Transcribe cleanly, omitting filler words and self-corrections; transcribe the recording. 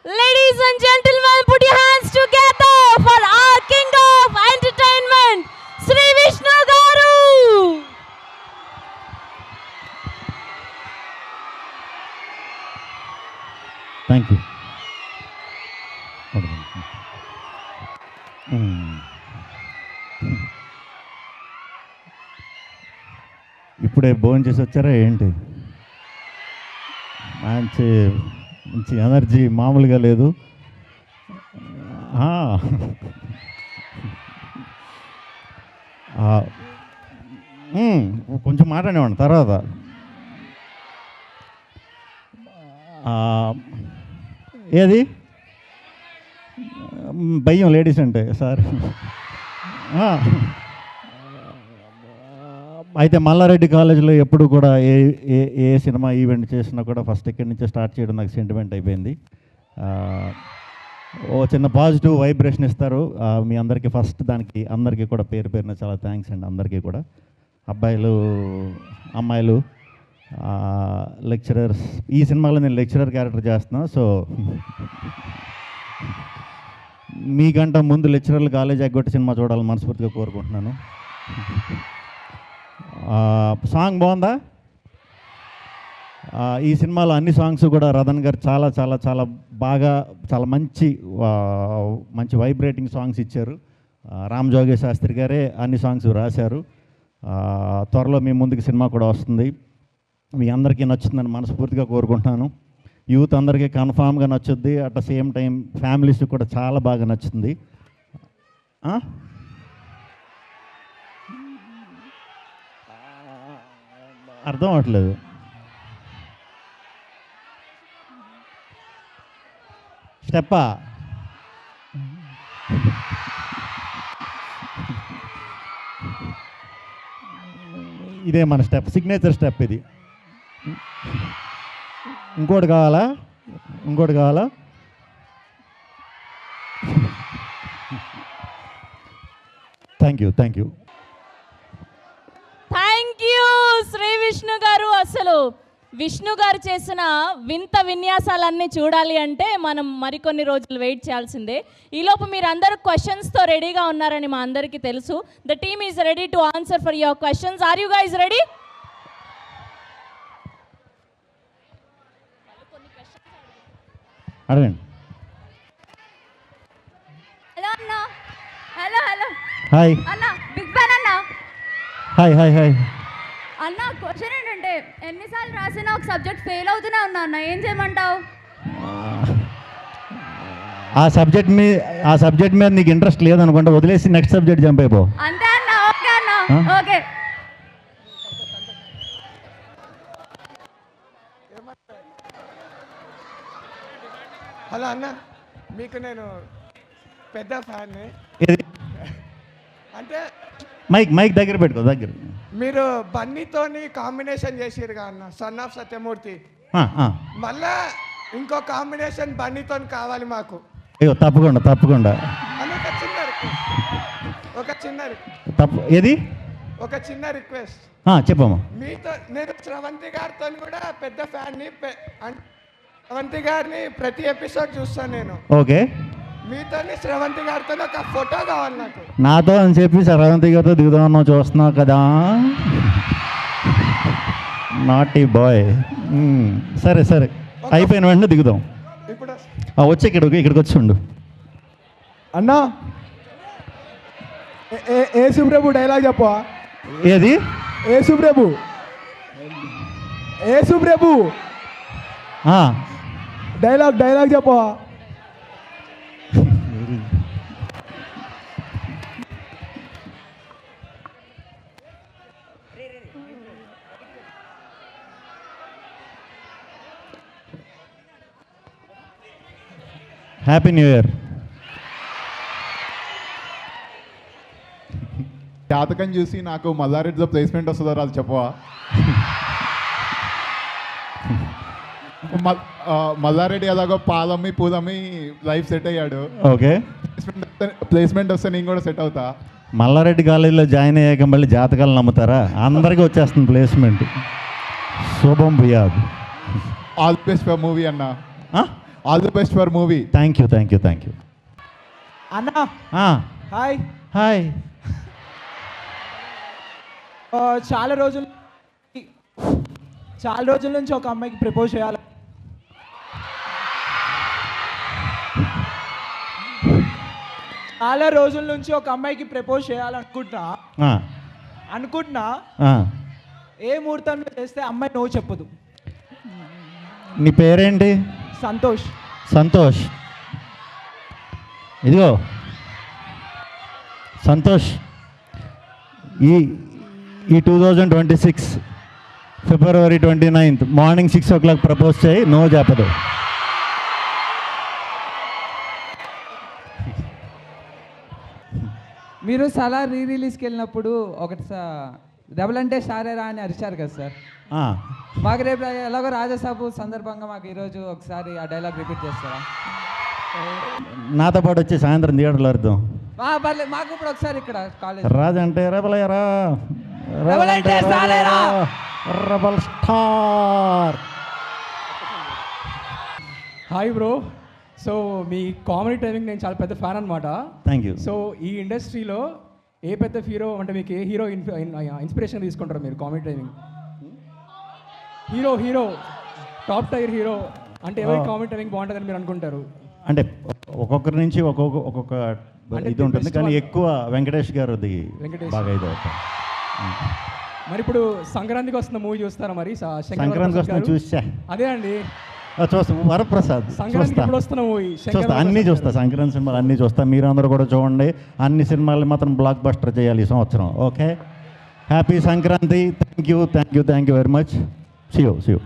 Ladies and gentlemen, put your hands together for our king of entertainment, Sri Vishnu Garu. Thank you. ఇప్పుడే భోజనం చేసి వచ్చారా ఏంటి? మంచి మంచి ఎనర్జీ మామూలుగా లేదు. కొంచెం మాట్లాడేవాడిని తర్వాత. ఏది భయం లేడీస్ అంటే సార్. అయితే మల్లారెడ్డి కాలేజీలో ఎప్పుడు కూడా ఏ ఏ ఏ సినిమా ఈవెంట్ చేసినా కూడా ఫస్ట్ ఇక్కడి నుంచే స్టార్ట్ చేయడం నాకు సెంటిమెంట్ అయిపోయింది. ఓ చిన్న పాజిటివ్ వైబ్రేషన్ ఇస్తారు మీ అందరికీ. ఫస్ట్ దానికి అందరికీ కూడా పేరు పేరున చాలా థ్యాంక్స్ అండి అందరికీ కూడా. అబ్బాయిలు అమ్మాయిలు లెక్చరర్స్. ఈ సినిమాలో నేను లెక్చరర్ క్యారెక్టర్ చేస్తున్నాను. సో మీకంట ముందు లెక్చరర్లు కాలేజ్ ఎగ్గొట్టి సినిమా చూడాలని మనస్ఫూర్తిగా కోరుకుంటున్నాను. సాంగ్ బాగుందా? ఈ సినిమాలో అన్ని సాంగ్స్ కూడా రతన్ గారు చాలా చాలా చాలా బాగా చాలా మంచి మంచి వైబ్రేటింగ్ సాంగ్స్ ఇచ్చారు. రామ్ జోగి శాస్త్రి గారే అన్ని సాంగ్స్ రాశారు. త్వరలో మీ ముందుకు సినిమా కూడా వస్తుంది. మీ అందరికీ నచ్చుతుందని మనస్ఫూర్తిగా కోరుకుంటున్నాను. యూత్ అందరికీ కన్ఫామ్గా నచ్చుద్ది. అట్ ద సేమ్ టైం ఫ్యామిలీస్కి కూడా చాలా బాగా నచ్చుతుంది. అర్థం అవట్లేదు. స్టెప్పా? ఇదే మన స్టెప్, సిగ్నేచర్ స్టెప్ ఇది. ఇంకోటి కావాలా? ఇంకోటి కావాలా? Thank you, thank you, thank you Shri Vishnu గారు. అసలు విష్ణు గారు చేసిన వింత విన్యాసాలన్నీ చూడాలి అంటే మనం మరికొన్ని రోజులు వెయిట్ చేయాల్సిందే. ఈలోపు మీరు అందరూ క్వశ్చన్స్తో రెడీగా ఉన్నారని మా అందరికీ తెలుసు. The team is ready to answer for your questions. Are you guys ready? అడగండి. హలో అన్న. Hello hello. హాయ్ అన్న, బిగ్ ఫ్యాన్ అన్న. Hi hi hi. అన్న, క్వశ్చన్ ఏంటంటే ఎన్నిసార్లు రాసినా ఒక సబ్జెక్ట్ ఫెయిల్ అవుతూనే ఉన్నా అన్న, ఏం చేయమంటావు? ఆ సబ్జెక్ట్ మీద నీకు ఇంట్రెస్ట్ లేదనుకుంటా, వదిలేసి నెక్స్ట్ సబ్జెక్ట్ జంప్ అయిపో. అంతే అన్న. ఓకే అన్న. ఓకే. హలో అన్న, మీకు నేను పెద్ద ఫ్యాన్ని. అంటే మైక్ దగ్గర పెట్టుకో, దగ్గర. మీరు బన్నీతోని కాంబినేషన్ చేసిరుగా అన్న, సన్ ఆఫ్ సత్యమూర్తి. మళ్ళా ఇంకో కాంబినేషన్ బన్నీతోని కావాలి మాకు. అయ్యో తప్పకుండా తప్పకుండా. అని ఒక చిన్న ఏది? ఒక చిన్న రిక్వెస్ట్ చెప్పమ్మా. మీతో నేను శ్రవంతి గారితో కూడా పెద్ద ఫ్యాన్ని. శ్రవంతి గారిని ప్రతి ఎపిసోడ్ చూస్తాను నేను. ఓకే. మీతో శ్రవంతి గారితో ఒక ఫోటో కావాలి నాకు. నాతో అని చెప్పి శ్రవంతి గారితో దిగుదామన్నావు, చూస్తున్నావు కదా. Naughty boy. సరే సరే, అయిపోయిన వెంటనే దిగుదాం. ఇప్పుడు వచ్చి ఇక్కడికి వచ్చి ఉండు. అన్నా, ఏ సుబ్రభు డైలాగ్ చెప్పా. ఏది? ఏ సుబ్రభు డైలాగ్ చెప్పా. Happy new year. జాతకం చూసి నాకు మల్లారెడ్డిలో ప్లేస్మెంట్ వస్తుందో రాదు చెప్పవా? మల్లారెడ్డి ఎలాగో పాలమ్మి పూలమ్మి లైఫ్ సెట్ అయ్యాడు. ఓకే. ప్లేస్మెంట్ వస్తే నేను కూడా సెట్ అవుతా. మల్లారెడ్డి కాలేజీలో జాయిన్ అయ్యాక మళ్ళీ జాతకాలు నమ్ముతారా? అందరికీ వచ్చేస్తుంది ప్లేస్మెంట్. శుభం భూయాద్. ఆల్ బెస్ట్ ఫర్ మూవీ అన్న. All the best for movie. Thank you thank you thank you. అన్నా హాయ్. హాయ్. చాలా రోజుల నుంచి ఒక అమ్మాయికి ప్రపోజ్ చేయాలి. చాలా రోజుల నుంచి ఒక అమ్మాయికి ప్రపోజ్ చేయాలనుకుంటున్నా. ఏ ముహూర్తంలో చేస్తే అమ్మాయి నో చెప్పదు. నీ పేరేంటి? సంతోష్. సంతోష్, ఇదిగో సంతోష్, ఈ 2026 February 29th morning 6 o'clock propose చేయి, నో చెప్పదు. మీరు సలా రిలీజ్కి వెళ్ళినప్పుడు ఒకటి డబుల్ అంటే స్టారేరా అని అరిచారు కదా సార్. మాకు రేపు ఎలాగో రాజాసాబు సందర్భంగా మాకు ఈరోజు ఒకసారి ఆ డైలాగ్ రిపీట్ చేస్తారా? నాతో పాటు వచ్చి సాయంత్రం థియేటర్లో అర్థం. పర్లేదు, మాకు ఇప్పుడు ఒకసారి ఇక్కడ కాలేజ్ రాజు అంటే రెబలయ్యరా, rebel star. Hi bro. So మీ కామెడీ టైమింగ్ నేను చాలా పెద్ద ఫ్యాన్ అనమాట. Thank you. సో ఈ ఇండస్ట్రీలో ఏ పెద్ద హీరో అంటే మీకు ఏ హీరో ఇన్స్పిరేషన్ తీసుకుంటారు మీరు comedy timing? Hero top tier hero అంటే ఎవరి కామెడీ టైమింగ్ బాగుంటుందని మీరు అనుకుంటారు? అంటే ఒక్కొక్కరి నుంచి ఒక్కొక్క ఇది ఉంటుంది, కానీ ఎక్కువ వెంకటేష్ గారుది బాగా ఇది అవుతుంది. మరి ఇప్పుడు సంక్రాంతికి వస్తున్న మూవీ చూస్తారా మరి? సంక్రాంతికి వస్తున్న చూసా. అదే అండి చూస్తా. వరప్రసాద్ సంక్రాంతికి ఇప్పుడు వస్తున్న మూవీ చూస్తా, అన్నీ చూస్తా. సంక్రాంతి సినిమాలు అన్నీ చూస్తా. మీరందరూ కూడా చూడండి. అన్ని సినిమాలు మాత్రం బ్లాక్ బస్టర్ చేయాలి ఈ సంవత్సరం. Okay, happy Sankranti. Thank you very much. See you.